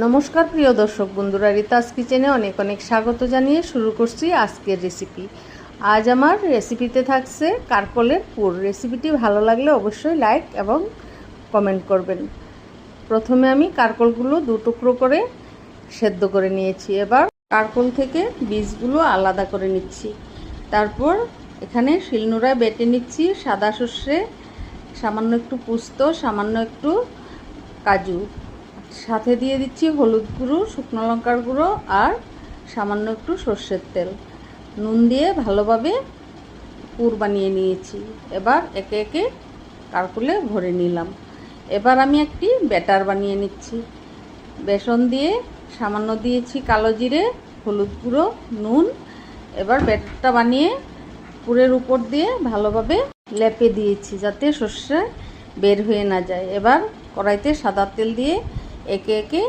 নমস্কার প্রিয় দর্শক বন্ধুরা, রিতাস কিচেনে অনেক অনেক স্বাগত জানিয়ে শুরু করছি আজকের রেসিপি। আজ আমার রেসিপিতে থাকছে কারকলের পুর। রেসিপিটি ভালো লাগলে অবশ্যই লাইক এবং কমেন্ট করবেন। প্রথমে আমি কারকলগুলো দু টুকরো করে সেদ্ধ করে নিয়েছি। এবার কারকল থেকে বীজগুলো আলাদা করে নিচ্ছি। তারপর এখানে শিলনোড়ায় বেটে নিচ্ছি সাদা সর্ষে, সামান্য একটু পোস্ত, সামান্য একটু কাজু, সাথে দিয়ে দিচ্ছি হলুদ গুঁড়ো, শুকনো লঙ্কার গুঁড়ো আর সামান্য একটু সর্ষের তেল। নুন দিয়ে ভালোভাবে পুর বানিয়ে নিয়েছি। এবার একে একে কারকলে ভরে নিলাম। এবার আমি একটি ব্যাটার বানিয়ে নিচ্ছি। বেসন দিয়ে সামান্য দিয়েছি কালো জিরে, হলুদ গুঁড়ো, নুন। এবার ব্যাটারটা বানিয়ে পুরের উপর দিয়ে ভালোভাবে লেপে দিয়েছি যাতে সর্ষে বের হয়ে না যায়। এবার কড়াইতে সাদা তেল দিয়ে একে একে